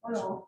Hello.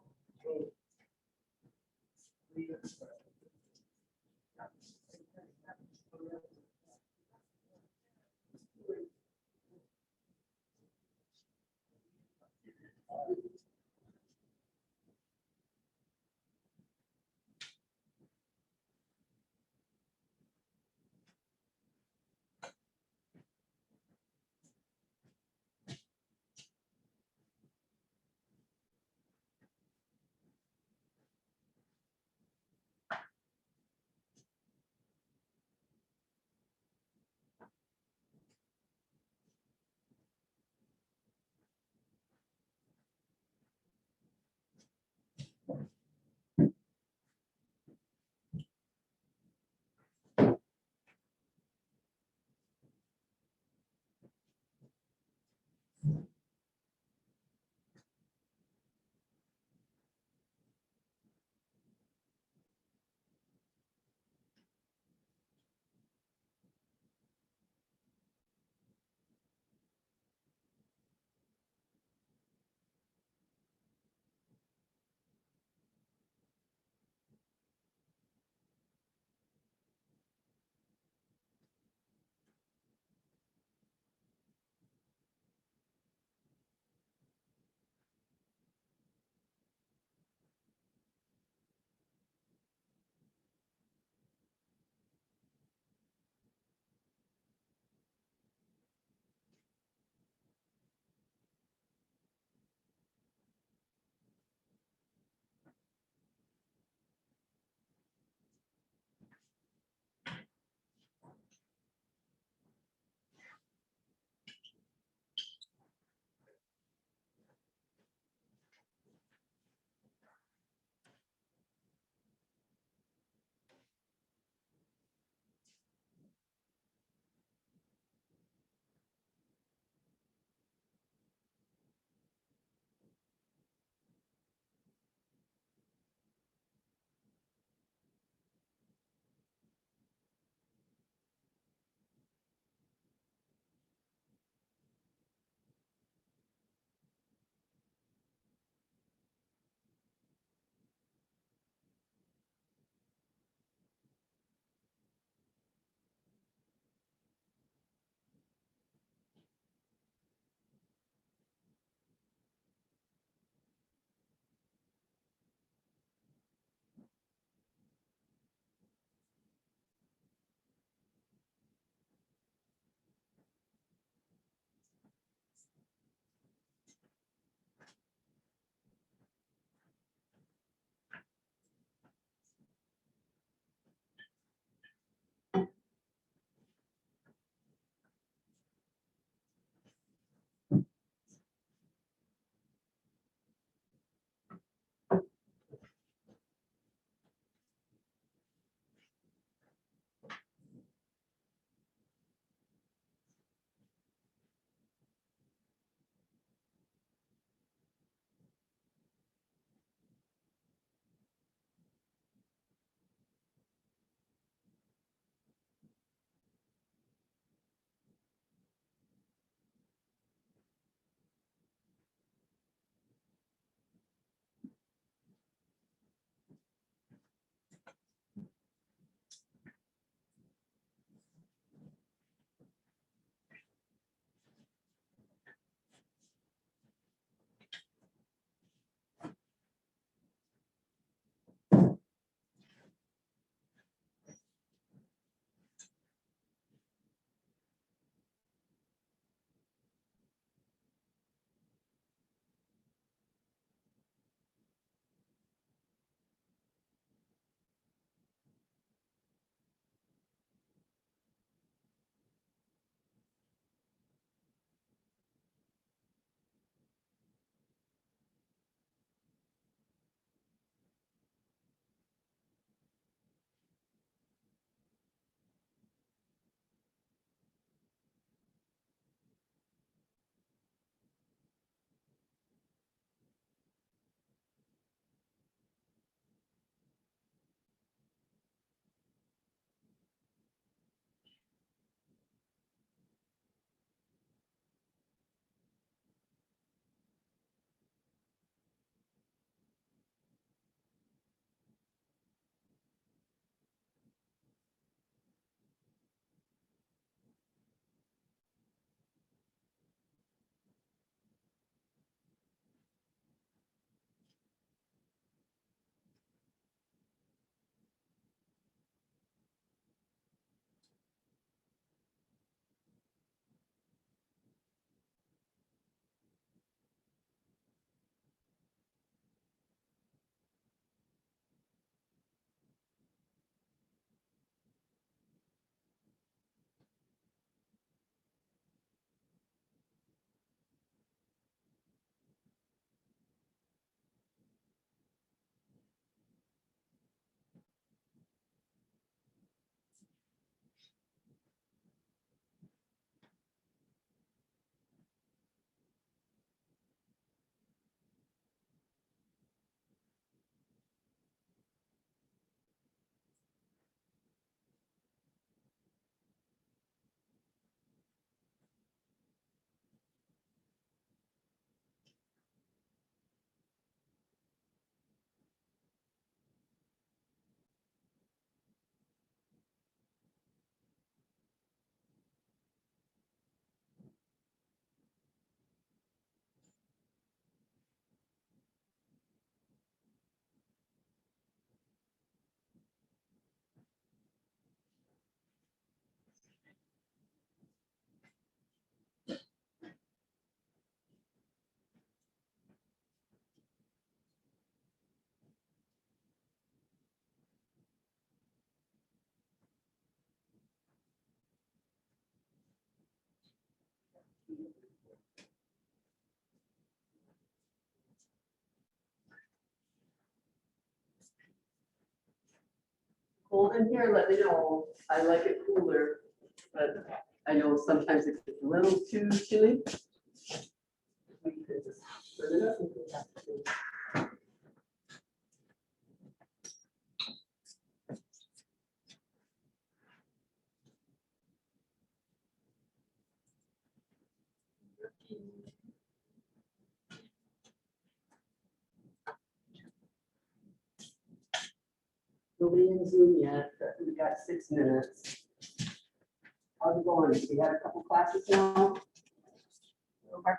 Cold in here, let me know. I like it cooler, but I know sometimes it gets a little too chilly. We could just turn it up and go back to. Nobody in Zoom yet, but we got 6 minutes. How's it going? We had a couple classes now. Okay.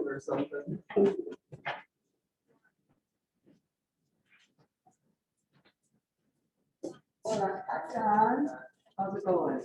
Or something. Hi, John. How's it going?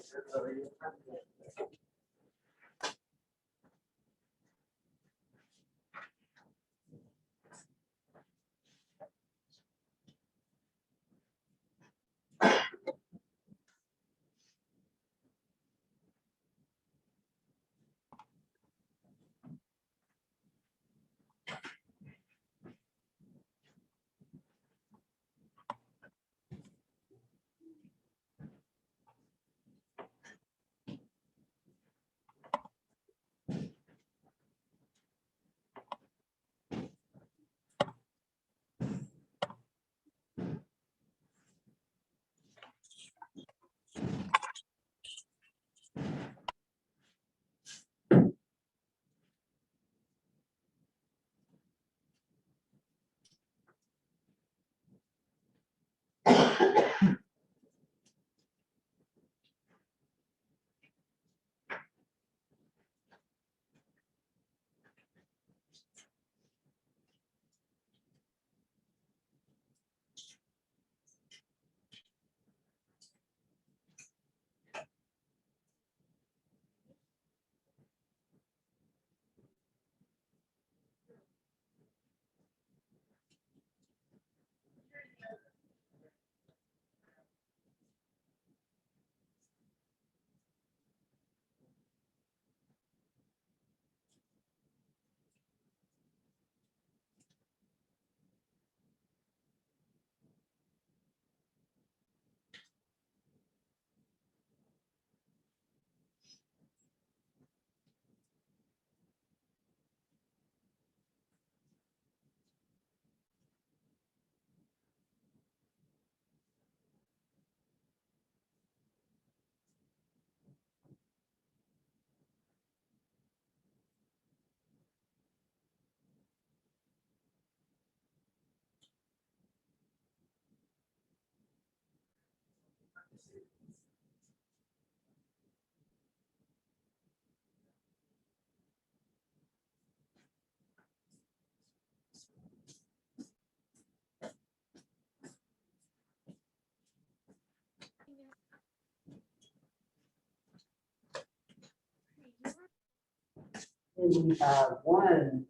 And we have 1,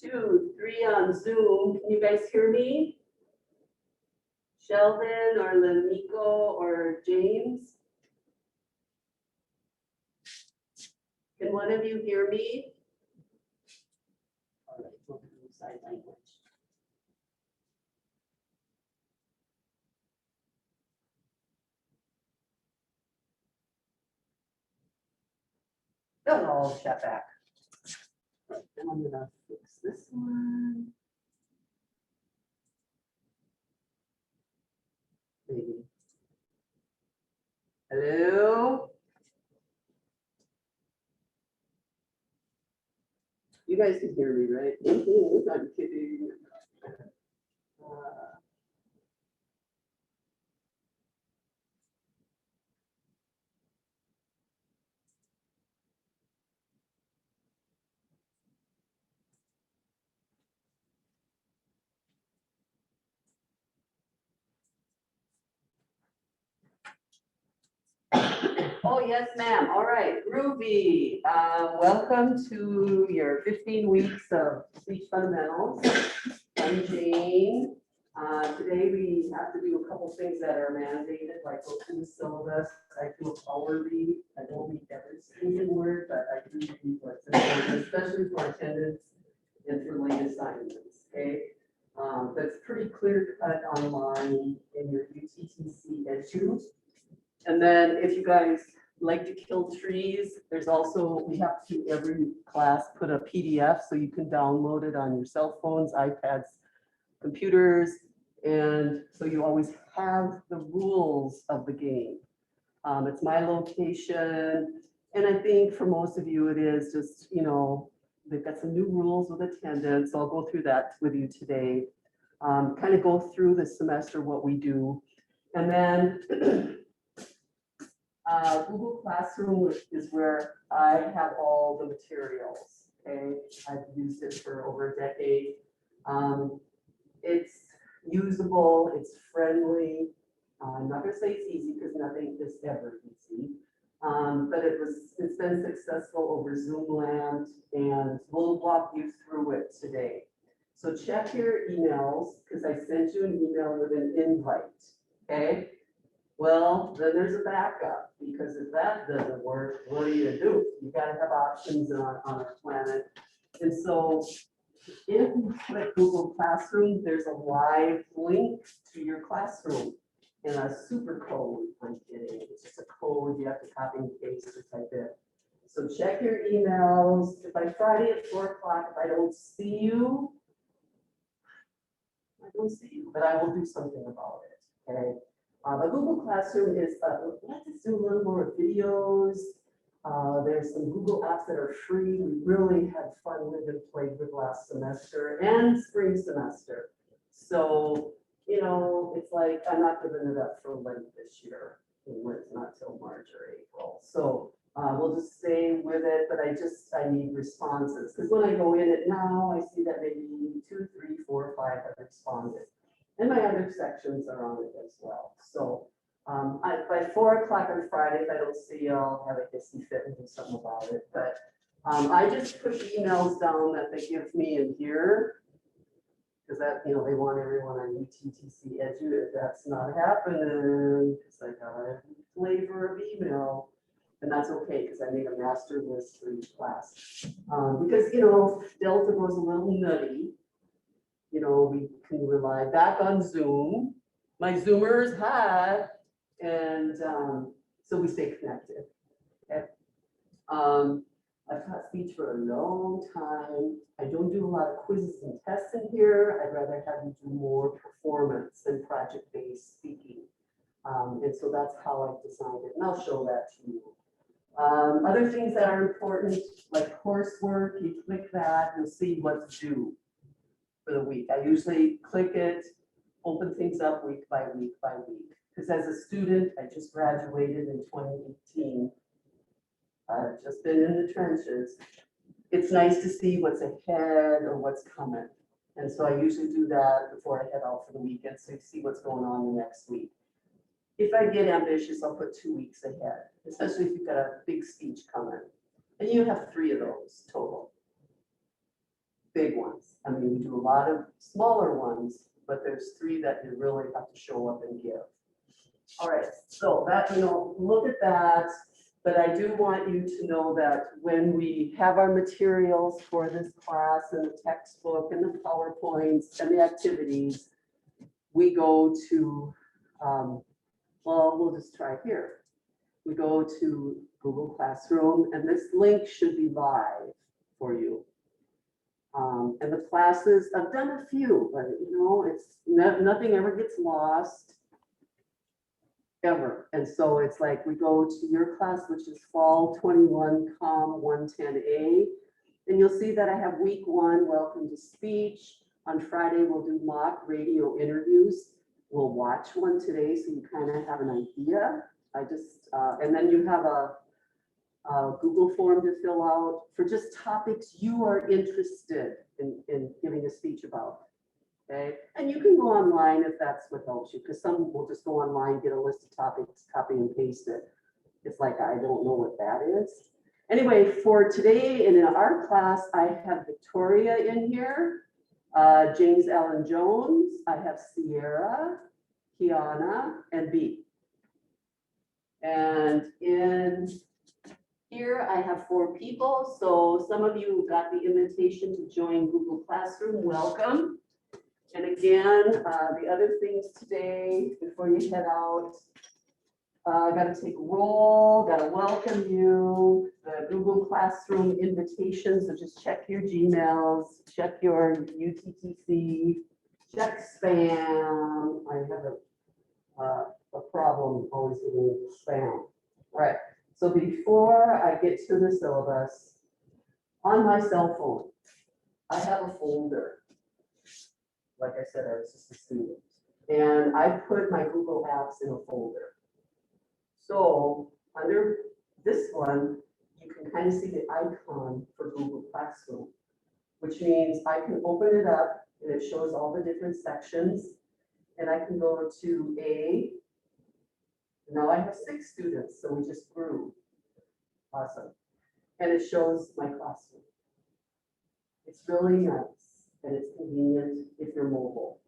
2, 3 on Zoom. Can you guys hear me? Sheldon or Lanico or James? Can one of you hear me? All right, we'll do sign language. Then I'll chat back. And I'm gonna fix this one. Maybe. Hello? You guys can hear me, right? I'm kidding. Oh, yes, ma'am. All right, Ruby, welcome to your 15 weeks of speech fundamentals. I'm Jane. Today we have to do a couple things that are mandated, like go through the syllabus. I do a power read. I don't read every single word, but I do read what's important, especially for attendance and for late assignments, okay? That's pretty clear cut online in your UTTC edu. And then if you guys like to kill trees, there's also, we have to every class put a PDF so you can download it on your cell phones, iPads, computers. And so you always have the rules of the game. It's my location. And I think for most of you, it is just, you know, they've got some new rules with attendance. So I'll go through that with you today. Kind of go through the semester, what we do. And then Google Classroom is where I have all the materials, okay? I've used it for over a decade. It's usable, it's friendly. I'm not gonna say it's easy because nothing is ever easy. But it's been successful over Zoomland, and we'll walk you through it today. So check your emails because I sent you an email with an invite, okay? Well, then there's a backup, because if that doesn't work, what do? You gotta have options on our planet. And so if you click Google Classroom, there's a live link to your classroom and a super code. I'm kidding, it's just a code, you have to copy and paste or type it. So check your emails. If by Friday at 4 o'clock, if I don't see you, but I will do something about it, okay? The Google Classroom is, let's do a little more videos. There's some Google apps that are free. We really had fun with and played with last semester and spring semester. So, you know, it's like, I'm not giving it up for Lent this year. It's not till March or April. So we'll just stay with it, but I need responses. Because when I go in it now, I see that maybe 2, 3, 4, 5 have responded. And my other sections are on it as well. So by 4 o'clock on Friday, if I don't see you, I'll have a hissy fit and do something about it. But I just push emails down that they give me in here, because that, you know, they want everyone on UTTC edu. If that's not happening, it's like a flavor of email. And that's okay, because I made a master list for each class. Because, you know, Delta goes a little nutty. You know, we can rely back on Zoom. My Zoomers, hi. And so we stay connected. Okay? I've taught speech for a long time. I don't do a lot of quizzes and tests in here. I'd rather have you do more performance and project-based speaking. And so that's how I've designed it. And I'll show that to you. Other things that are important, like coursework, you click that, you'll see what's due for the week. I usually click it, open things up week by week by week. Because as a student, I just graduated in 2018. I've just been in the trenches. It's nice to see what's ahead or what's coming. And so I usually do that before I head out for the weekend, so you see what's going on the next week. If I get ambitious, I'll put 2 weeks ahead, especially if you've got a big speech coming. And you have 3 of those total. Big ones. I mean, we do a lot of smaller ones, but there's 3 that you really have to show up and give. All right, so that, look at that. But I do want you to know that when we have our materials for this class and the textbook and the PowerPoints and the activities, we go to, well, we'll just try here. We go to Google Classroom, and this link should be live for you. And the classes, I've done a few, but it's nothing ever gets lost. Ever. And so it's like we go to your class, which is Fall 21 Com 110A, and you'll see that I have week 1, Welcome to Speech. On Friday, we'll do mock radio interviews. We'll watch one today, so you kind of have an idea. And then you have a Google form to fill out for just topics you are interested in giving a speech about. Okay, and you can go online if that's what helps you, because some will just go online, get a list of topics, copy and paste it. It's like, I don't know what that is. Anyway, for today in our class, I have Victoria in here, James Allen Jones, I have Sierra, Kiana, and B. And in here, I have 4 people. So some of you got the invitation to join Google Classroom. Welcome. And again, the other things today, before you head out, I got to take a roll, got to welcome you, the Google Classroom invitations, so just check your Gmails, check your UTTC, check spam. I have a problem always getting spam. Right, so before I get to the syllabus, on my cell phone, I have a folder. Like I said, I was just a student. And I put my Google Apps in a folder. So under this one, you can kind of see the icon for Google Classroom, which means I can open it up and it shows all the different sections. And I can go to A. Now I have 6 students, so we just grew. Awesome. And it shows my classroom. It's really nice. And it's convenient if you're mobile.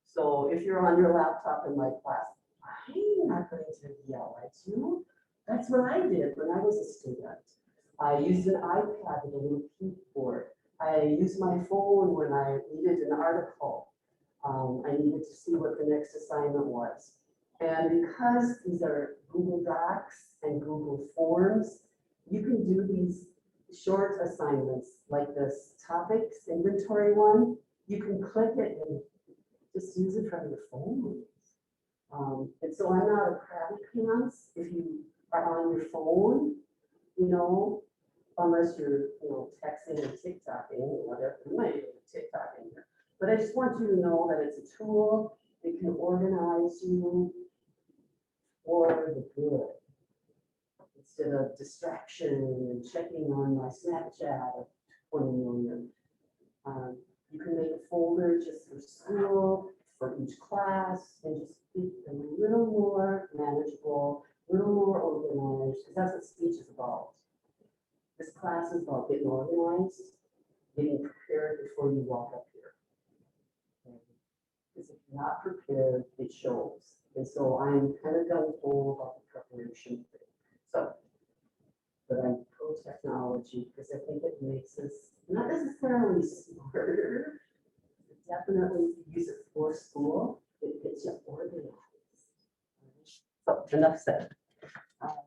So if you're on your laptop in my class, I'm not going to yell at you. That's what I did when I was a student. I used an iPad with a little keyboard. I used my phone when I needed an article. I needed to see what the next assignment was. And because these are Google Docs and Google Forms, you can do these short assignments like this topics inventory one. You can click it and just use it from your phone. And so I'm not a crabby pants if you are on your phone, unless you're texting or TikToking or whatever. You might be TikToking here. But I just want you to know that it's a tool. It can organize you for the good. Instead of distraction and checking on my Snapchat of 20 million. You can make a folder just for school, for each class, and just keep them a little more manageable, a little more organized, because that's what speech is about. This class is about getting organized, getting prepared before you walk up here. Because if you're not prepared, it shows. And so I'm kind of gung-ho about the preparation thing. So, but I'm pro technology because I think it makes us not necessarily smarter, but definitely if you use it for school, it gets you organized. So enough said. All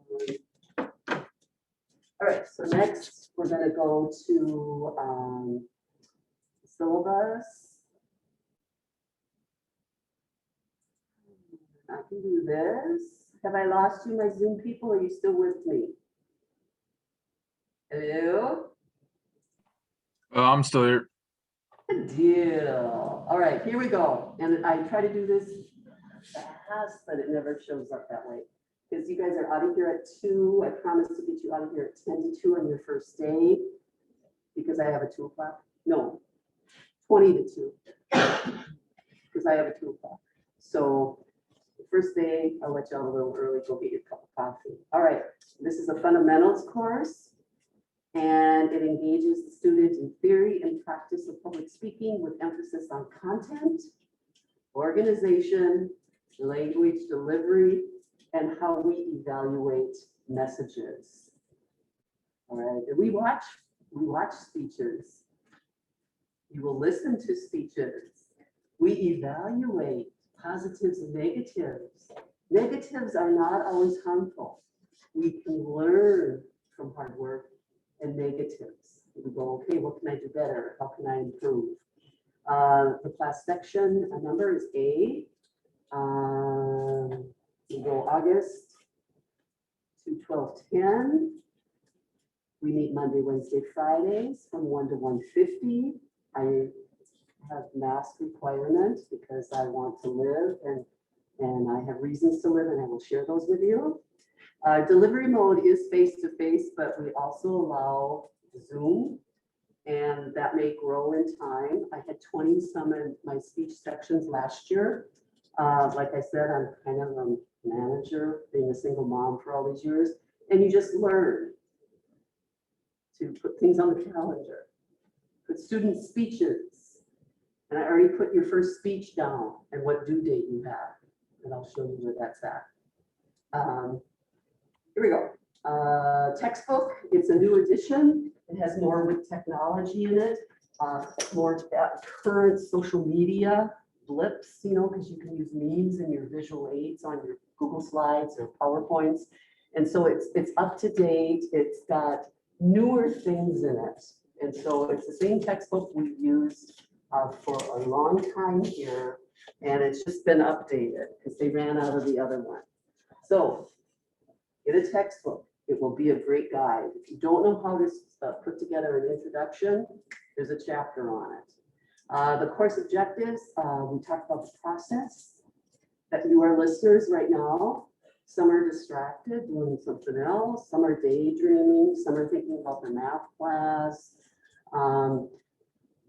right, so next we're going to go to syllabus. I can do this. Have I lost you, my Zoom people? Are you still with me? Hello? I'm still here. Good deal. All right, here we go. And I try to do this fast. past, but it never shows up that way. Because you guys are out of here at 2. I promised to get you out of here at 10 to 2 on your first day. Because I have a 2 o'clock. No, 20 to 2. Because I have a 2 o'clock. So the first day, I'll let you out a little early, go get your cup of coffee. All right, this is a fundamentals course. And it engages the student in theory and practice of public speaking with emphasis on content, organization, language delivery, and how we evaluate messages. All right, and we watch speeches. You will listen to speeches. We evaluate positives and negatives. Negatives are not always harmful. We can learn from hard work and negatives. We go, okay, what can I do better? How can I improve? The class section number is A. We go August to 12:10. We meet Monday, Wednesday, Fridays from 1 to 1:50. I have mask requirements because I want to live and I have reasons to live, and I will share those with you. Delivery mode is face-to-face, but we also allow Zoom, and that may grow in time. I had 20 some in my speech sections last year. Like I said, I'm kind of a manager, being a single mom for all these years, and you just learn to put things on the calendar, put student speeches, and I already put your first speech down and what due date you have, and I'll show you where that's at. Here we go. Textbook, it's a new edition. It has more with technology in it, more current social media blips, you know, because you can use memes in your visual aids on your Google Slides or PowerPoints. And so it's up to date. It's got newer things in it. And so it's the same textbook we've used for a long time here. And it's just been updated because they ran out of the other one. So get a textbook. It will be a great guide. If you don't know how to put together an introduction, there's a chapter on it. The course objectives, we talked about the process that you are listeners right now. Some are distracted doing something else. Some are daydreaming. Some are thinking about their math class.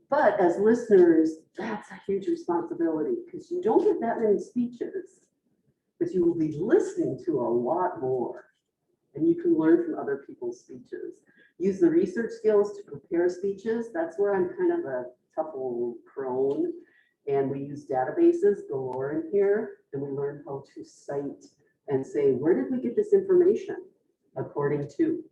But as listeners, that's a huge responsibility because you don't get that many speeches, but you will be listening to a lot more. And you can learn from other people's speeches. Use the research skills to prepare speeches. That's where I'm kind of a couple prone. And we use databases galore in here. And we learn how to cite and say, where did we get this information? According to.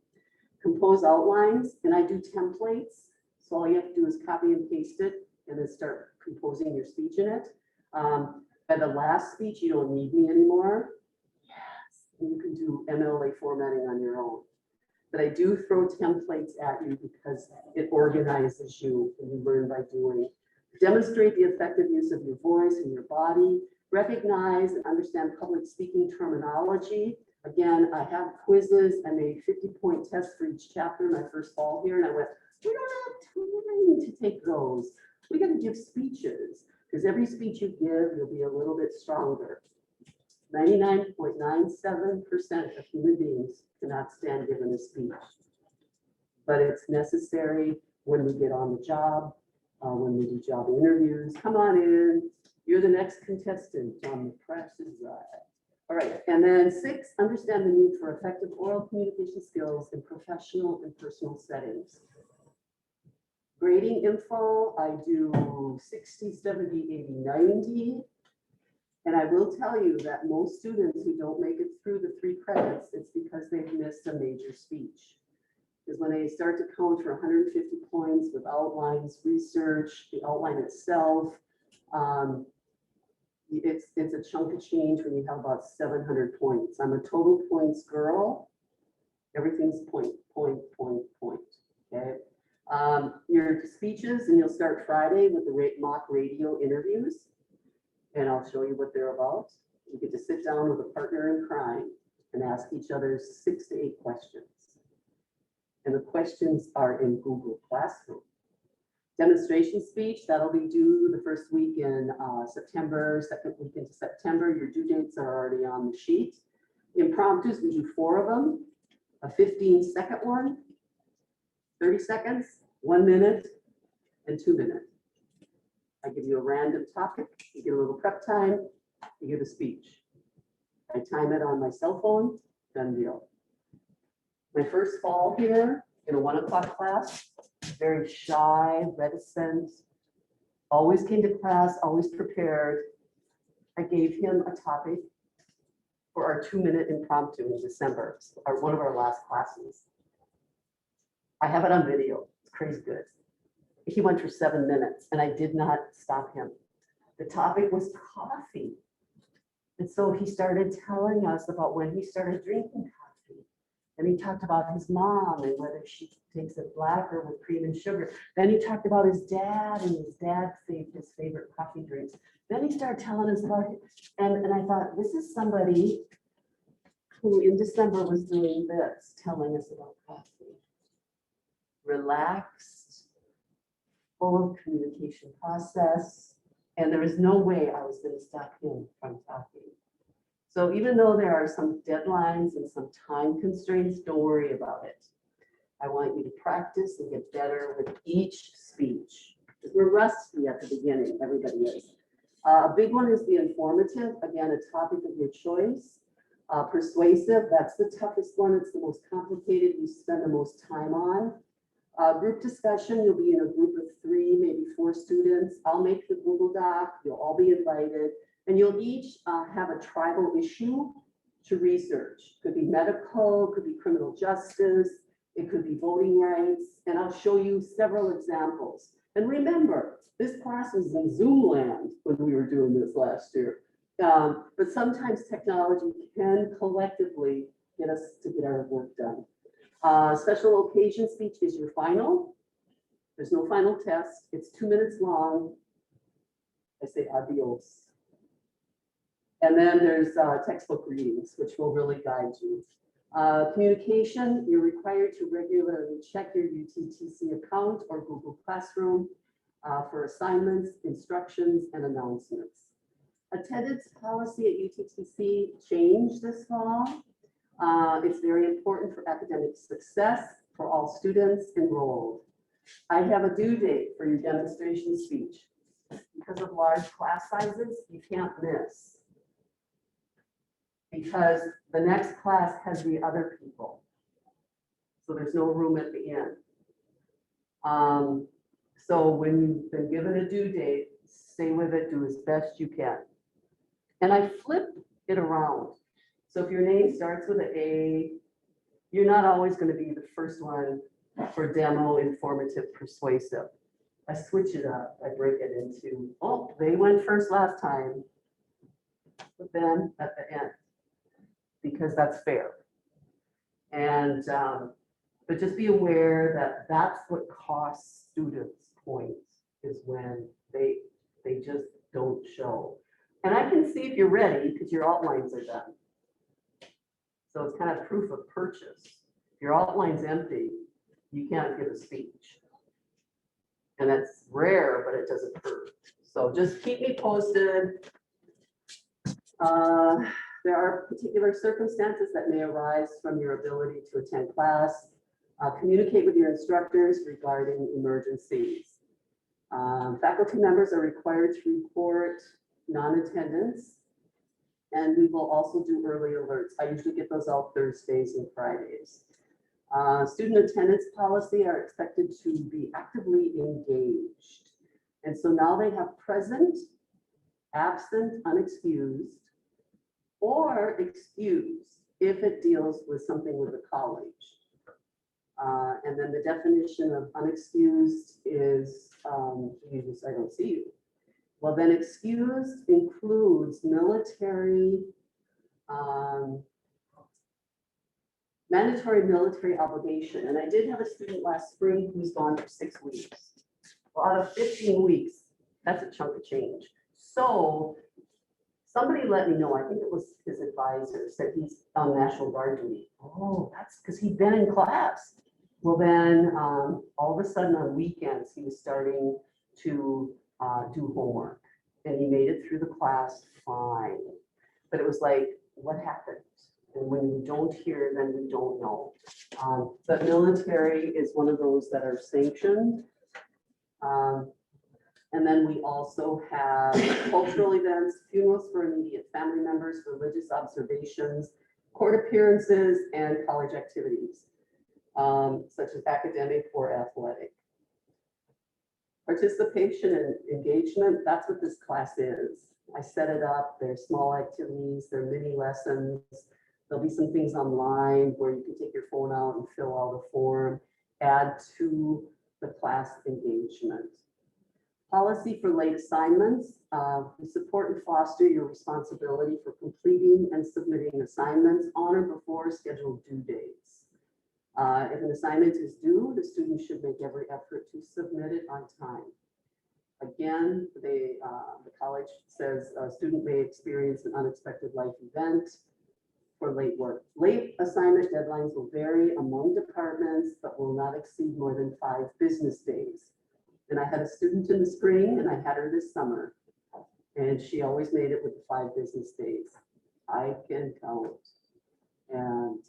Compose outlines. And I do templates. So all you have to do is copy and paste it and then start composing your speech in it. By the last speech, you don't need me anymore. And you can do MLA formatting on your own. But I do throw templates at you because it organizes you and you learn by doing. Demonstrate the effective use of your voice and your body. Recognize and understand public speaking terminology. Again, I have quizzes. I made 50-point tests for each chapter my first fall here. And I went, we don't have time to take those. We got to give speeches because every speech you give, you'll be a little bit stronger. 99.97% of human beings cannot stand giving a speech, but it's necessary when we get on the job, when we do job interviews. Come on in, you're the next contestant on The Price is Right. All right, and then 6, understand the need for effective oral communication skills in professional and personal settings. Grading info, I do 60, 70, 80, 90. And I will tell you that most students who don't make it through the 3 credits, it's because they've missed a major speech. Because when they start to count for 150 points with outlines, research, the outline itself, it's a chunk of change when you have about 700 points. I'm a total points girl. Everything's point, okay? Your speeches, and you'll start Friday with the mock radio interviews. And I'll show you what they're about. You get to sit down with a partner in crime and ask each other 6 to 8 questions. And the questions are in Google Classroom. Demonstration speech, that'll be due the first week in September, second week into September. Your due dates are already on the sheet. Impromptus, we do 4 of them, a 15-second one, 30 seconds, 1 minute, and 2 minutes. I give you a random topic, you get a little prep time, you give a speech. I time it on my cell phone, done deal. My first fall here in a 1 o'clock class, very shy, reticent, always came to class, always prepared. I gave him a topic for our 2-minute impromptu in December, one of our last classes. I have it on video, it's crazy good. He went for 7 minutes and I did not stop him. The topic was coffee. And so he started telling us about when he started drinking coffee. And he talked about his mom and whether she takes it black or with cream and sugar. Then he talked about his dad and his dad saved his favorite coffee drinks. Then he started telling us about it. And I thought, this is somebody who in December was doing this, telling us about coffee. Relaxed, full of communication process. And there was no way I was going to stop him from talking. So even though there are some deadlines and some time constraints, don't worry about it. I want you to practice and get better with each speech. Because we're rusty at the beginning, everybody is. A big one is the informative, again, a topic of your choice. Persuasive, that's the toughest one. It's the most complicated, you spend the most time on. Group discussion, you'll be in a group of 3, maybe 4 students. I'll make the Google Doc, you'll all be invited. And you'll each have a tribal issue to research. Could be medical, could be criminal justice, it could be voting rights, and I'll show you several examples. And remember, this class was in Zoom land when we were doing this last year. But sometimes technology can collectively get us to get our work done. Special occasion speech is your final. There's no final test. It's 2 minutes long. I say adios. And then there's textbook readings, which will really guide you. Communication, you're required to regularly check your UTTC account or Google Classroom for assignments, instructions, and announcements. Attendance policy at UTTC changed this fall. It's very important for academic success for all students enrolled. I have a due date for your demonstration speech. Because of large class sizes, you can't miss. Because the next class has the other people. So there's no room at the end. So when you've been given a due date, stay with it, do as best you can. And I flip it around. So if your name starts with an A, you're not always going to be the first one for demo, informative, persuasive. I switch it up. I break it into, oh, they went first last time, but then at the end, because that's fair. And, but just be aware that that's what costs students points, is when they just don't show. And I can see if you're ready because your outlines are done. So it's kind of proof of purchase. If your outline's empty, you can't give a speech. And that's rare, but it doesn't hurt. So just keep me posted. There are particular circumstances that may arise from your ability to attend class. Communicate with your instructors regarding emergencies. Faculty members are required to report non-attendance, and we will also do early alerts. I usually get those out Thursdays and Fridays. Student attendance policy are expected to be actively engaged. And so now they have present, absent, unexcused, or excused if it deals with something with the college. And then the definition of unexcused is, Jesus, I don't see you. Well, then excused includes military, mandatory military obligation. And I did have a student last spring who's gone for 6 weeks. Well, out of 15 weeks, that's a chunk of change. So somebody let me know, I think it was his advisor, said he's on National Guard duty. Oh, that's because he'd been in class. Well, then, all of a sudden on weekends, he was starting to do homework, and he made it through the class fine. But it was like, what happened? And when we don't hear, then we don't know. But military is one of those that are sanctioned. And then we also have cultural events, funerals for immediate family members, religious observations, court appearances, and college activities, such as academic or athletic. Participation and engagement, that's what this class is. I set it up, there's small activities, there are mini lessons. There'll be some things online where you can take your phone out and fill out a form, add to the class engagement. Policy for late assignments. We support and foster your responsibility for completing and submitting assignments on or before scheduled due dates. If an assignment is due, the student should make every effort to submit it on time. Again, the college says a student may experience an unexpected life event for late work. Late assignment deadlines will vary among departments, but will not exceed more than 5 business days. And I had a student in the spring and I had her this summer, and she always made it with the 5 business days. I can count. And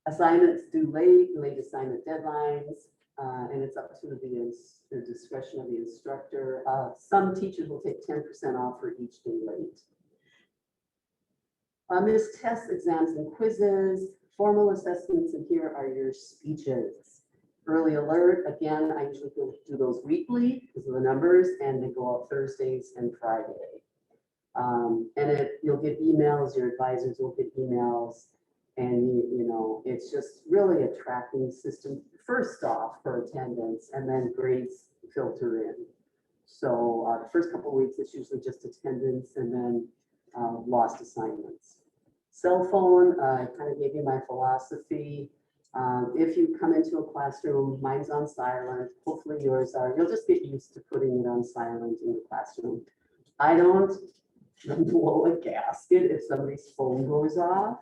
assignments due late assignment deadlines, and it's up to the discretion of the instructor. Some teachers will take 10% off for each day late. Missed tests, exams, and quizzes, formal assessments, and here are your speeches. Early alert, again, I usually do those weekly because of the numbers, and they go out Thursdays and Friday. And you'll get emails, your advisors will get emails, and you know, it's just really a tracking system, first off for attendance, and then grades filter in. So the first couple of weeks, it's usually just attendance, and then lost assignments. Cell phone, I kind of gave you my philosophy. If you come into a classroom, mine's on silent, hopefully yours are, you'll just get used to putting it on silent in the classroom. I don't blow a gasket if somebody's phone goes off.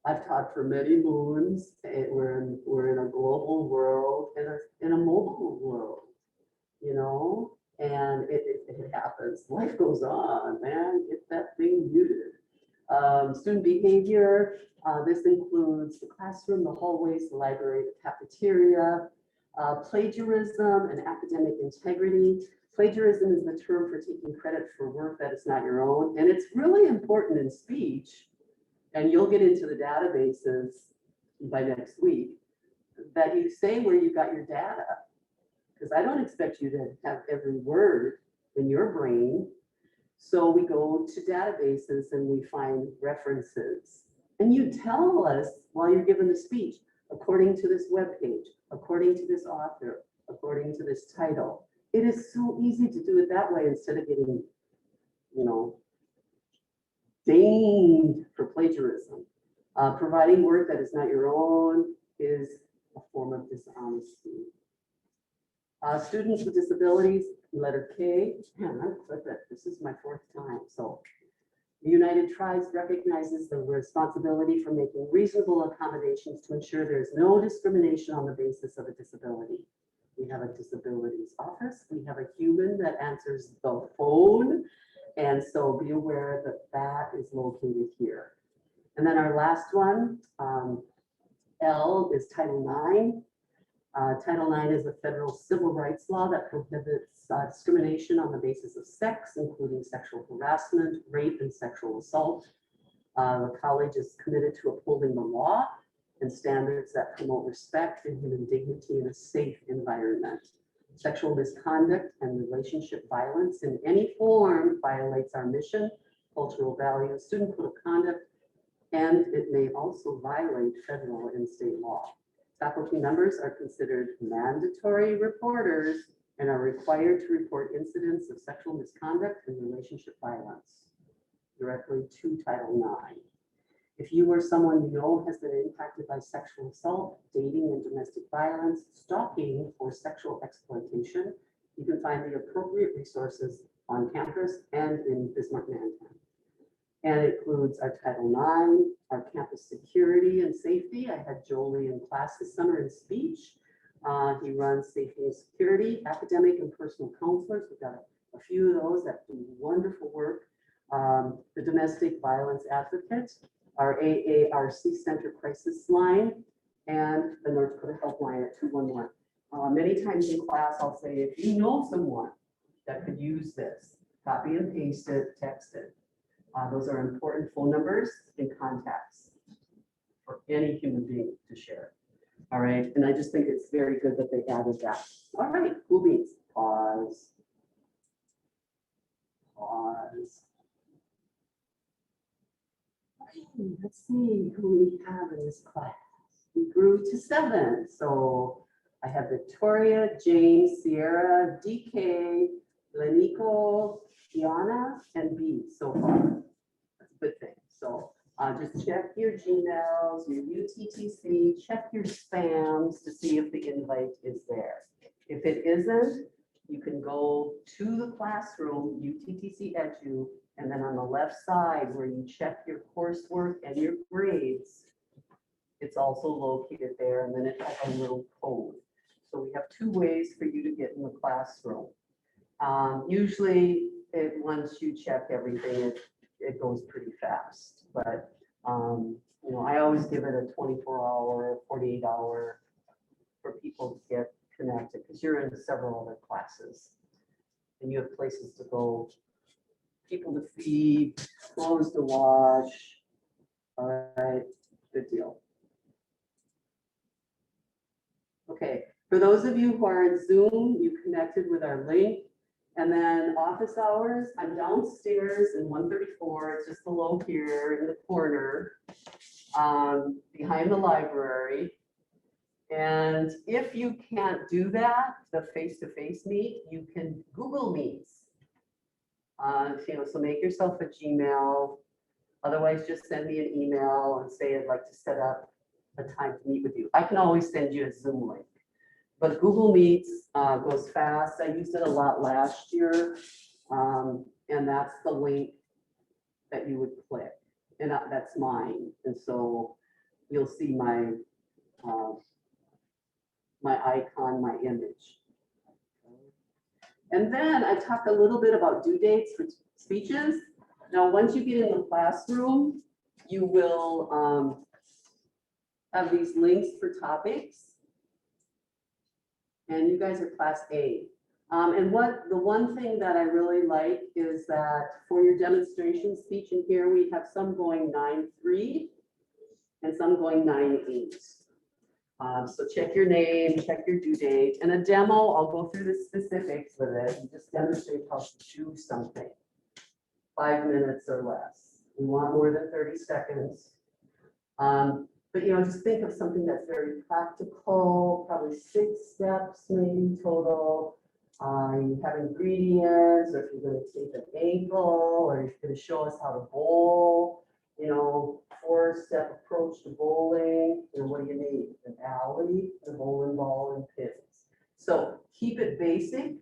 I've taught for many moons. We're in a global world and in a mobile world, you know, and it happens. Life goes on, man. Get that thing muted. Student behavior, this includes the classroom, the hallways, the library, the cafeteria, plagiarism and academic integrity. Plagiarism is the term for taking credit for work that is not your own. And it's really important in speech, and you'll get into the databases by next week, that you say where you got your data. Because I don't expect you to have every word in your brain. So we go to databases and we find references. And you tell us while you're giving the speech, according to this webpage, according to this author, according to this title. It is so easy to do it that way instead of getting, you know, dinged for plagiarism. Providing work that is not your own is a form of dishonesty. Students with disabilities, letter K. Man, I'm flippant. This is my 4th time. So the United Tribes recognizes the responsibility for making reasonable accommodations to ensure there is no discrimination on the basis of a disability. We have a disabilities office. We have a human that answers the phone. And so be aware that that is located here. And then our last one, L, is Title IX. Title IX is a federal civil rights law that prohibits discrimination on the basis of sex, including sexual harassment, rape, and sexual assault. The college is committed to upholding the law and standards that promote respect and human dignity in a safe environment. Sexual misconduct and relationship violence in any form violates our mission, cultural values, student code of conduct, and it may also violate federal and state law. Faculty members are considered mandatory reporters and are required to report incidents of sexual misconduct and relationship violence directly to Title IX. If you or someone you know has been impacted by sexual assault, dating and domestic violence, stalking, or sexual exploitation, you can find the appropriate resources on campus and in Bismarck, Manhattan. And it includes our Title IX, our campus security and safety. I had Jolie in class this summer in speech. He runs safety and security, academic and personal counselors. We've got a few of those that do wonderful work. The domestic violence advocate, our AARC Center crisis line, and the North Dakota helpline at 211. Many times in class, I'll say, if you know someone that could use this, copy and paste it, text it. Those are important phone numbers and contacts for any human being to share. All right, and I just think it's very good that they added that. All right, cool beans. Pause. Pause. Okay, let's see who we have in this class. We grew to 7. So I have Victoria, James, Sierra, DK, Lenico, Diana, and B so far. That's a good thing. So just check your Gmails, your UTTC, check your spams to see if the invite is there. If it isn't, you can go to the classroom, UTTC Edu, and then on the left side where you check your coursework and your grades, it's also located there, and then it has a little code. So we have 2 ways for you to get in the classroom. Usually, once you check everything, it goes pretty fast. But you know, I always give it a 24-hour, 48-hour for people to get connected, because you're in several other classes, and you have places to go, people to feed, clothes to wash. All right, good deal. Okay, for those of you who are in Zoom, you connected with our link. And then office hours, I'm downstairs in 134, it's just below here in the corner, behind the library. And if you can't do that, the face-to-face meet, you can Google Meets. You know, so make yourself a Gmail. Otherwise, just send me an email and say I'd like to set up a time to meet with you. I can always send you a Zoom link. But Google Meets goes fast. I used it a lot last year. And that's the link that you would click. And that's mine. And so you'll see my my icon, my image. And then I talked a little bit about due dates for speeches. Now, once you get in the classroom, you will have these links for topics. And you guys are class A. And the one thing that I really like is that for your demonstration speech in here, we have some going 9.3 and some going 9.8. So check your name, check your due date, and a demo, I'll go through the specifics with it and just demonstrate how to do something. 5 minutes or less. We want more than 30 seconds. But you know, just think of something that's very practical, probably 6 steps maybe total. You have ingredients, or if you're going to take an ankle, or you're going to show us how to bowl, you know, 4-step approach to bowling. You know, what do you need? An alley, a bowling ball, and pins. So keep it basic.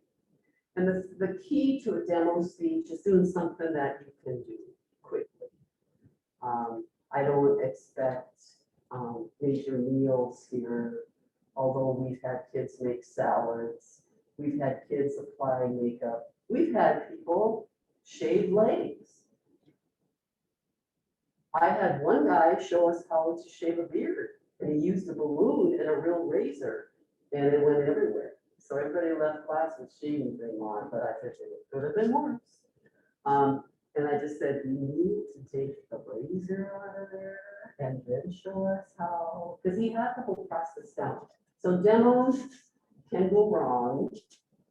And the key to a demo speech is doing something that you can do quickly. I don't expect major meals here, although we've had kids make salads, we've had kids apply makeup, we've had people shave legs. I had one guy show us how to shave a beard, and he used a balloon and a real razor, and it went everywhere. So everybody left class with shaving cream on, but I figured it could have been worse. And I just said, you need to take the razor out of there and then show us how, because he had the whole process down. So demos can go wrong,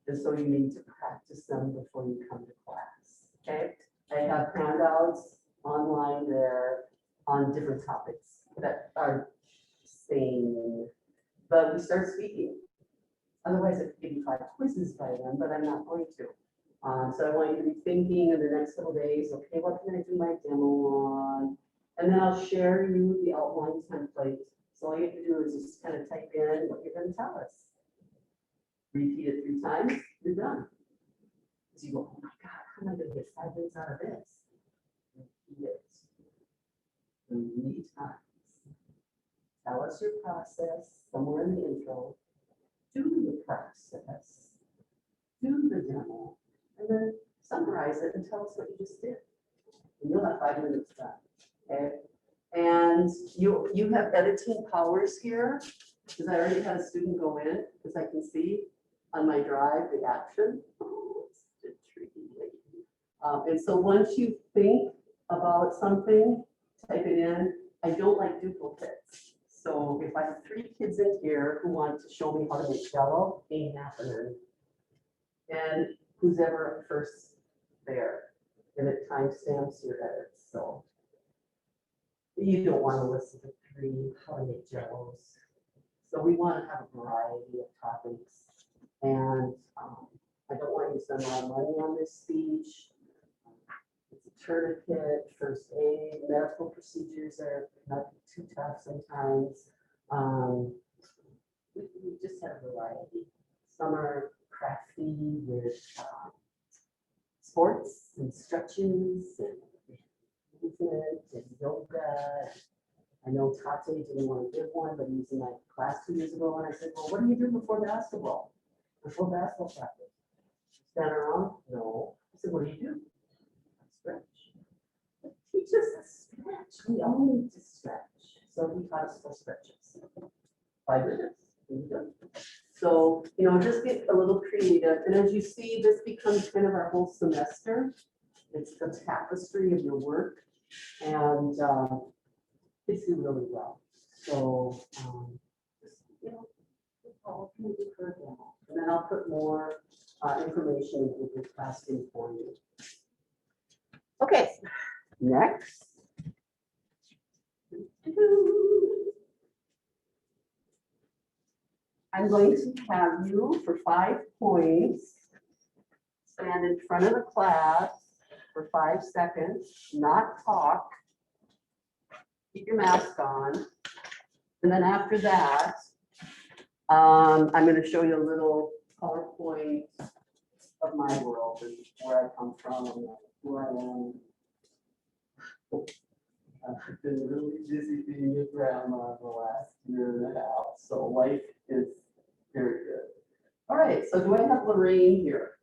and so you need to practice them before you come to class, okay? I have handouts online there on different topics that are same, but we start speaking. Otherwise, I could give you 5 quizzes by then, but I'm not going to. So I want you to be thinking in the next couple days, okay, what can I do my demo on? And then I'll share you the outline template. So all you have to do is just kind of type in what you're going to tell us. Repeat it 3 times, you're done. So you go, oh my God, how am I going to get 5 minutes out of this? Repeat it. 3 times. Tell us your process somewhere in the intro. Do the process. Do the demo. And then summarize it and tell us what you just did. And you'll have 5 minutes done. Okay? And you have editing powers here, because I already had a student go in, because I can see on my drive the action. Oh, it's such a tricky lady. And so once you think about something, type it in. I don't like duplicates. So if I have 3 kids in here who want to show me how to make Jello, ain't happening. And who's ever first there, and it timestamps your edits. So you don't want to listen to 3 how to make Jellos. So we want to have a variety of topics. And I don't want you to spend a lot of money on this speech. It's a tourniquet, first aid, medical procedures are not too tough sometimes. We just have a variety. Some are crafty with sports and stretches and movement and yoga. I know Tate didn't want to give one, but he was in my class 2 years ago, and I said, well, what do you do before basketball? Before basketball practice? Stand around? No. I said, what do you do? I stretch. Teach us a stretch. We all need to stretch. So he taught us 4 stretches. 5 minutes. So, just get a little creative. And as you see, this becomes kind of our whole semester. It's the tapestry of your work. And kids do really well. So, all can be for a demo. And then I'll put more information in your classroom for you. Okay, next. I'm going to have you for 5 points stand in front of the class for 5 seconds, not talk. Keep your mask on. And then after that, I'm going to show you a little PowerPoint of my world and where I come from and who I am. I've been really busy being a grandma the last year and a half, so life is very good. All right, so do I have Lorraine here?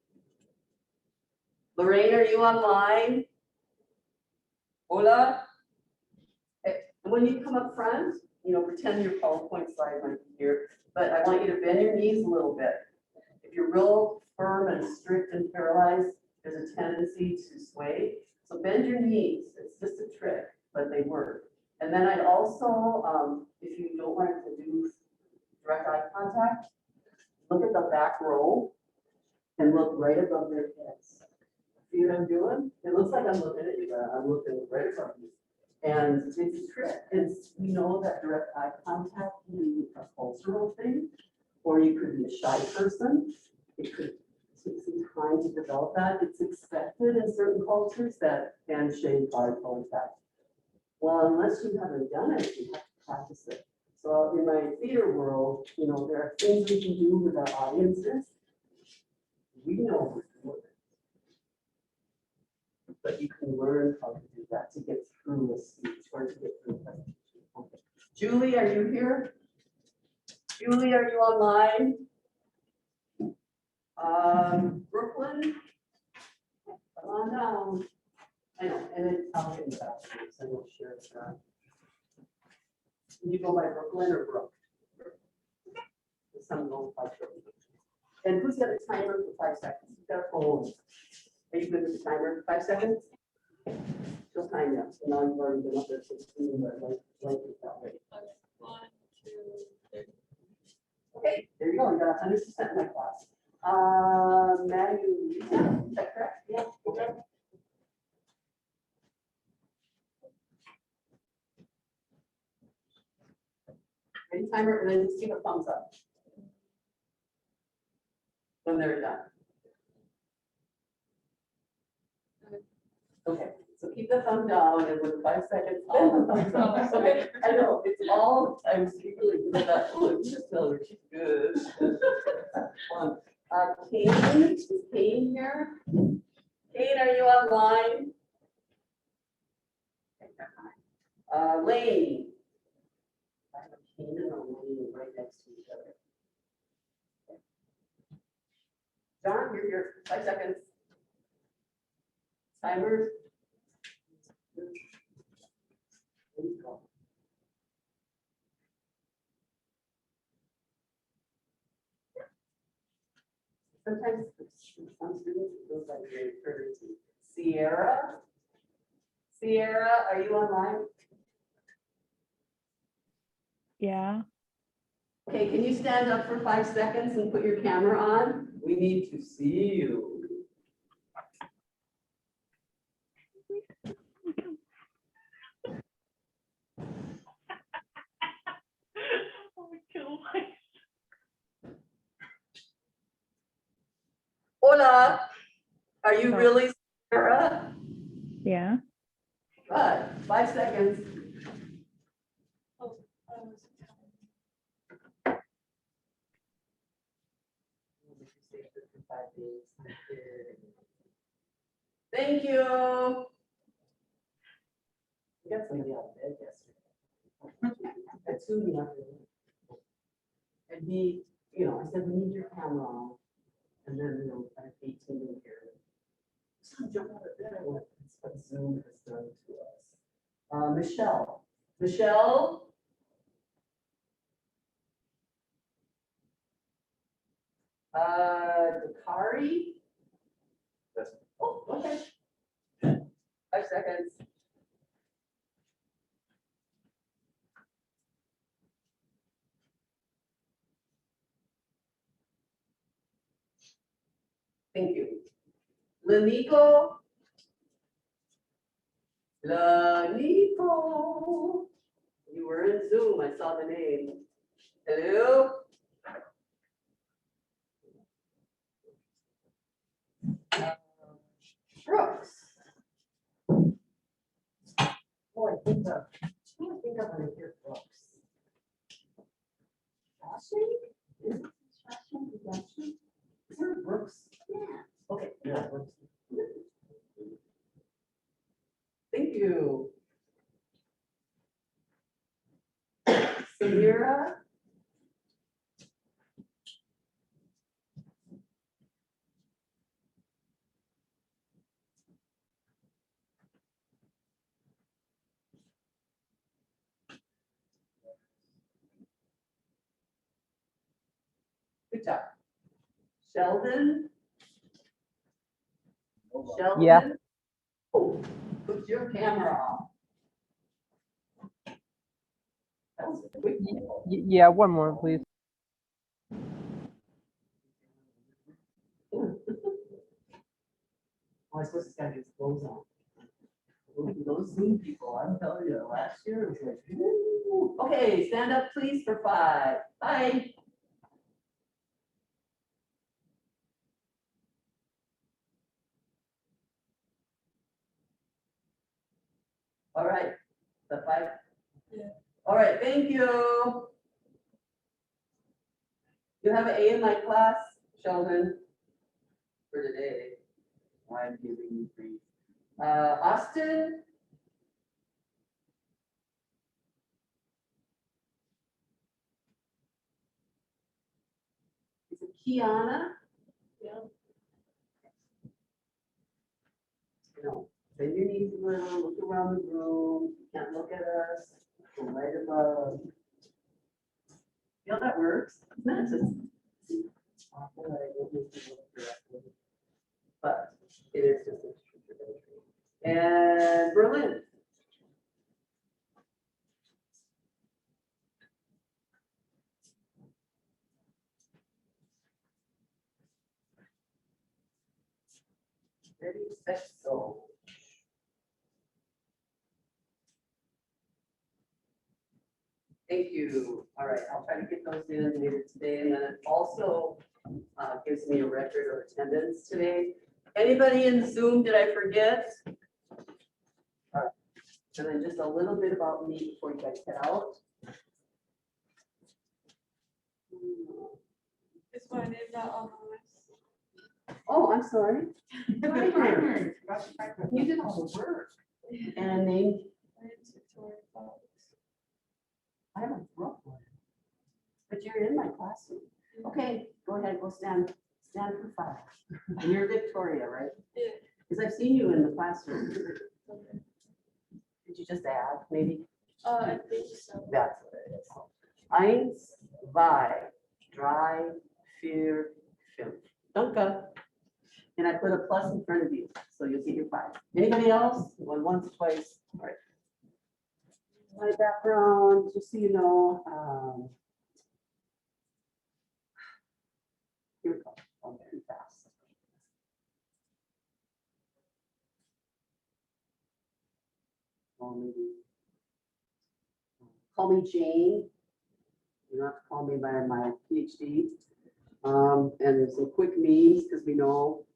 Lorraine, are you online? Hola? Okay. And when you come up front, pretend your PowerPoint slide might be here, but I want you to bend your knees a little bit. If you're real firm and strict and paralyzed, there's a tendency to sway. So bend your knees. It's just a trick, but they work. And then I'd also, if you don't want to do direct eye contact, look at the back row and look right above their heads. See what I'm doing? It looks like I'm looking at you, but I'm looking right above you. And it's a trick. We know that direct eye contact can be a cultural thing, or you could be a shy person. It could take some time to develop that. It's expected in certain cultures that handshake, eye contact. Well, unless you haven't done it, you have to practice it. So in my theater world, there are things we can do with our audiences. We know we're doing it. But you can learn how to do that to get through a speech or to get through a presentation. Okay. Julie, are you here? Julie, are you online? Brooklyn? Come on down. I know, and then I'll get back to you, so I will share the screen. You go by Brooklyn or Brooke? Some go by Brooklyn. And who's got a timer for 5 seconds? Who's got a phone? Are you good with the timer for 5 seconds? She'll time you. So now you've already been up there 16, but like it that way. 1, 2, 3. Okay, there you go. You got 100% in my class. Maddie, is that correct? Yeah. Okay. Ready, timer, and then just give a thumbs up when they're done. Okay, so keep the thumb down, and with 5 seconds, all the thumbs up. Okay, I know, it's all, I'm really good at that. Oh, you just tell her she's good. Kane, is Kane here? Kane, are you online? Lane. I have a Keenan and a Lane right next to each other. John, you're here, 5 seconds. Timer. Please go. Sometimes some students it feels like very courtesy. Sierra? Sierra, are you online? Yeah. Okay, can you stand up for 5 seconds and put your camera on? We need to see you. Hola, are you really Sarah? Yeah. Good, 5 seconds. Thank you. We got somebody out of bed yesterday. At 2 in the afternoon. And he, I said, we need your camera on. And then, kind of 18 in here. Son, jump out of bed. I went, that's what Zoom has done to us. Michelle. Michelle? Dakari? Oh, okay. 5 seconds. Thank you. Lanico? Lanico? You were in Zoom, I saw the name. Hello? Brooks. Oh, I think of when I hear Brooks. Shawshank? Is it Shawshank Redemption? Is there a Brooks? Yeah. Okay. Yeah. Brooks. Thank you. Samira? Good job. Sheldon? Sheldon? Yeah. Oh, put your camera on. That was a quick one. Yeah, one more, please. Oh, I suppose this guy gets clothes on. Those Zoom people, I'm telling you, last year it was like, woo. Okay, stand up please for 5. Bye. All right, the 5. Yeah. All right, thank you. You have an A in my class, Sheldon, for today. I'm giving you free. Austin? Is it Kiana? Yeah. Bend your knees a little, look around the room, you can't look at us, go right above. Feel that works? Isn't that just awful that I don't make you look directly? But it is just a trajectory. And Berlin. Ready, set, go. Thank you. All right, I'll try to get those in later today, and then it also gives me a record of attendance today. Anybody in Zoom, did I forget? All right. And then just a little bit about me before you guys head out. This one is not on the list. Oh, I'm sorry. You did all the work. And name, I have a rough one. But you're in my classroom. Okay, go ahead, go stand for 5. And you're Victoria, right? Yeah. Because I've seen you in the classroom. Did you just add, maybe? I think so. That's what it is. Eins, zwei, drei, vier, fünf. Danke. And I put a plus in front of you, so you'll get your 5. Anybody else? One once, twice. All right. My background, just so you know, here we go. I'll go too fast. Well, maybe. Call me Jane. You don't have to call me by my PhD. And some quick memes, because we know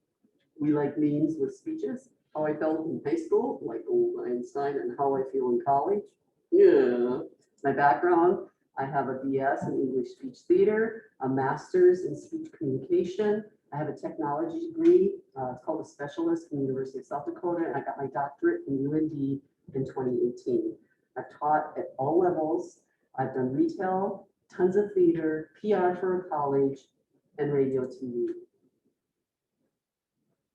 we like memes with speeches. How I felt in high school, like old Einstein, and how I feel in college. Yeah. My background, I have a BS in English Speech Theater, a master's in speech communication. I have a technology degree. It's called a specialist from the University of South Dakota, and I got my doctorate from UND in 2018. I've taught at all levels. I've done retail, tons of theater, PR for a college, and radio TV.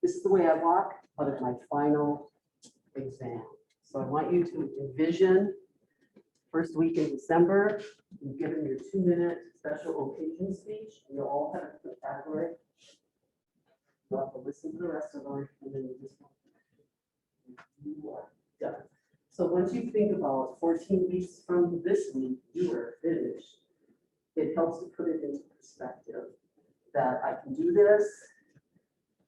This is the way I walk out of my final exam. So I want you to envision first week in December, you've given your 2-minute special occasion speech. You'll all have a category. You'll have to listen to the rest of them, and then you are done. So once you think about 14 weeks from this week, you are finished. It helps to put it into perspective that I can do this.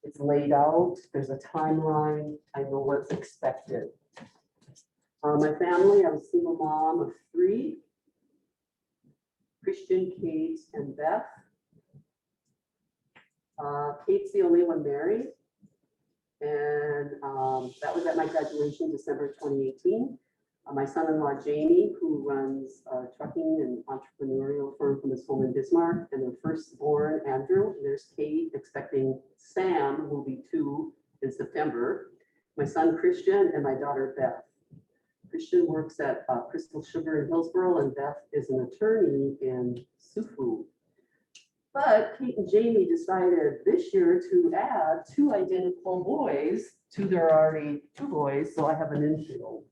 It's laid out. There's a timeline. I know what's expected. My family, I'm a single mom of 3, Christian, Kate, and Beth. Kate's the only one married. And that was at my graduation, December 2018. My son-in-law, Jamie, who runs a trucking and entrepreneurial firm from his home in Bismarck, and their firstborn, Andrew. And there's Kate, expecting Sam, who will be 2 in September. My son, Christian, and my daughter, Beth. Christian works at Crystal Sugar in Hillsboro, and Beth is an attorney in Sioux. But Kate and Jamie decided this year to add 2 identical boys to their already 2 boys, so I have an infield.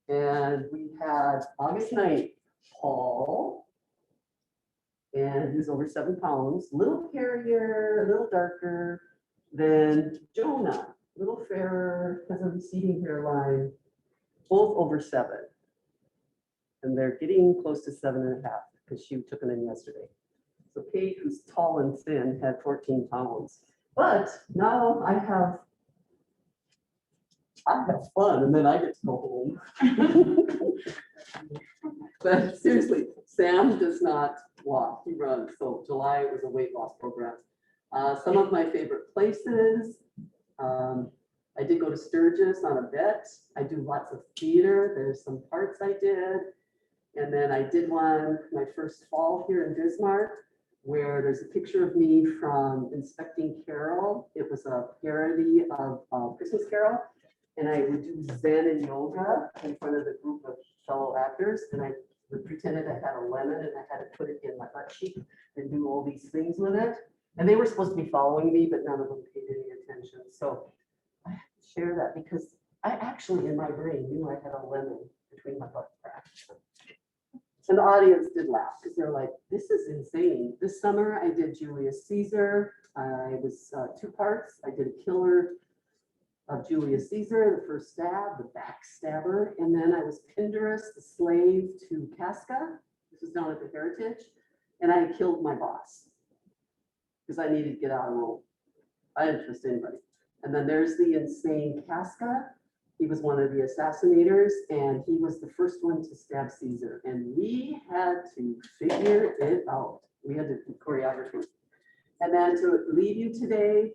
And we had August 9th, Paul, and he's over 7 pounds, little carrier, a little darker than Jonah, little fairer, has a receding hairline, both over 7. And they're getting close to 7.5 because she took them in yesterday. So Kate, who's tall and thin, had 14 pounds. But now I have fun, and then I get to go home. But seriously, Sam does not walk, he runs. So July was a weight loss program. Some of my favorite places. I did go to Sturgis on a bet. I do lots of theater. There's some parts I did. And then I did one, my first fall here in Bismarck, where there's a picture of me from Inspecting Carol. It was a parody of Christmas Carol. And I would do Zen and yoga in front of the group of fellow actors. And I pretended I had a lemon and I had to put it in my butt cheek and do all these things with it. And they were supposed to be following me, but none of them paid any attention. So I have to share that because I actually, in my brain, knew I had a lemon between my butt cracks. And the audience did laugh because they're like, this is insane. This summer I did Julius Caesar. I was 2 parts. I did a killer of Julius Caesar, the first stab, the backstabber. And then I was Pindarus, the slave to Casca. This was down at the Heritage. And I killed my boss because I needed to get out of Rome. I didn't trust anybody. And then there's the insane Casca. He was one of the assassinators, and he was the first one to stab Caesar. And we had to figure it out. We had to do choreography. And then to leave you today,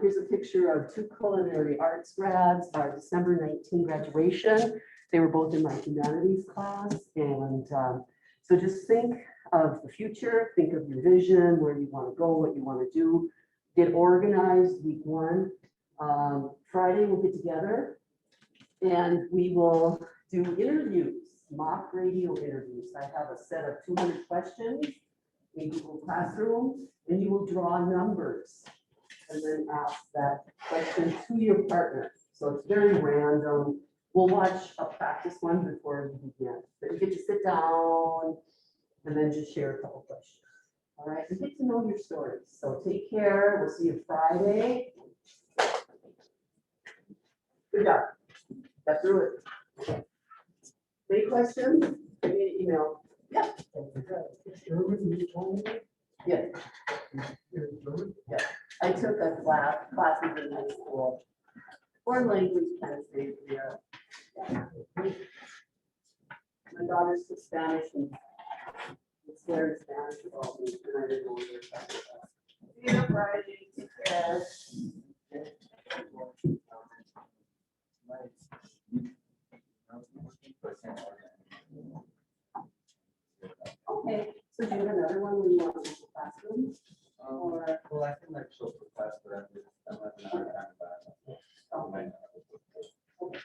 here's a picture of 2 culinary arts grads, our December 19 graduation. They were both in my humanities class. And so just think of the future, think of your vision, where you want to go, what you want to do. Get organized week 1. Friday we'll get together and we will do interviews. mock radio interviews. I have a set of 200 questions in Google Classroom, and you will draw numbers and then ask that question to your partner. So it's very random. We'll watch a practice one before we begin. But you get to sit down and then just share a couple questions. All right, and get to know your stories. So take care. We'll see you Friday. Good job. Got through it. Any questions? Give me an email. Yeah. Yeah. I took a classes in high school. Foreign language kind of thing. Yeah. My daughter took Spanish and it's learned Spanish with all these, and I didn't know what they were talking about. See you Friday. Take care. Okay, so do you have another one where you want to go to classroom? Or, Well, I can like show for class, but I'm not gonna have time back. okay,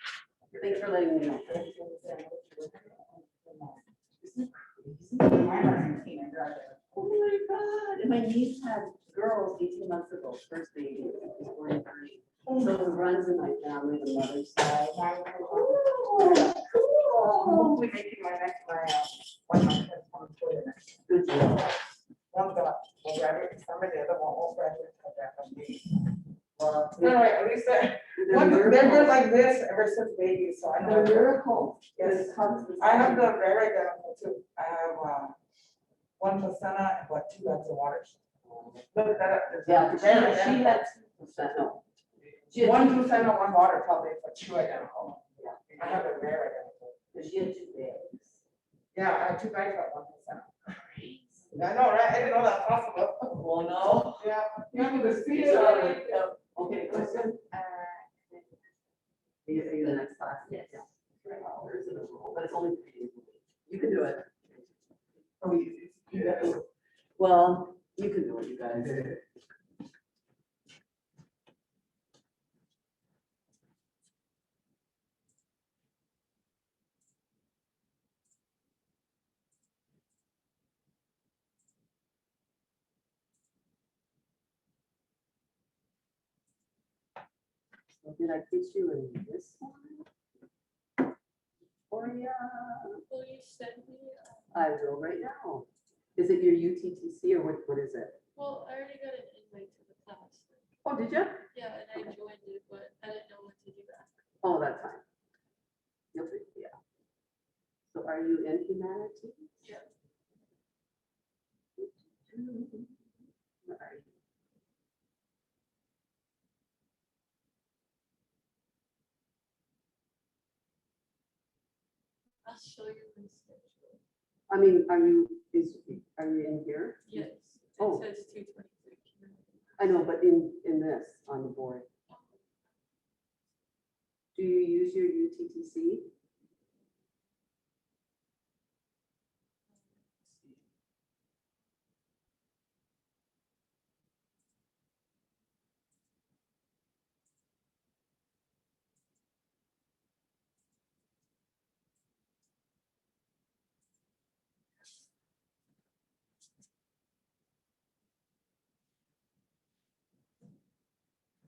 thanks for letting me know. Isn't it crazy? Oh my God, and my niece had girls 18 months ago, first baby, was born in 30. So it runs in my family, the mother's side. Cool. We making my next one month on Twitter. Good job. One got will graduate in summer, the other one won't graduate until Japanese. Well, No, wait, at least they're they've miracles. been like this ever since baby, so I They're know. miracles. Yes. It comes with I have time. the very identical too. I have one placenta and what 2 bags of water. Look at that. Yeah, It's she very had identical. 2%, no. She had One 2%. placenta, one water, probably, but 2 identical. Yeah. I have it very identical. Because she had 2 bags. Yeah, I have 2 bags of 1 placenta. I know, right? I didn't know that was possible. Oh, no. Yeah, you have to see it. Sorry. Okay, question? Are you the next class? Yes. There isn't a rule, but it's only 3 days a week. You can do it. Oh, you got it. Well, you can do it, you guys. So did I get you in this one? Or yeah, Will you send me? I will right now. Is it your UTTC or what is it? Well, I already got an invite to the class. Oh, did you? Yeah, and I joined it, but I didn't know what to do after. Oh, that's fine. You'll see, yeah. So are you in humanities? Yeah. Where are you? I'll show you my schedule. I mean, are you in here? Yes, Oh. it says 2:23. I know, but in this, on the board. Do you use your UTTC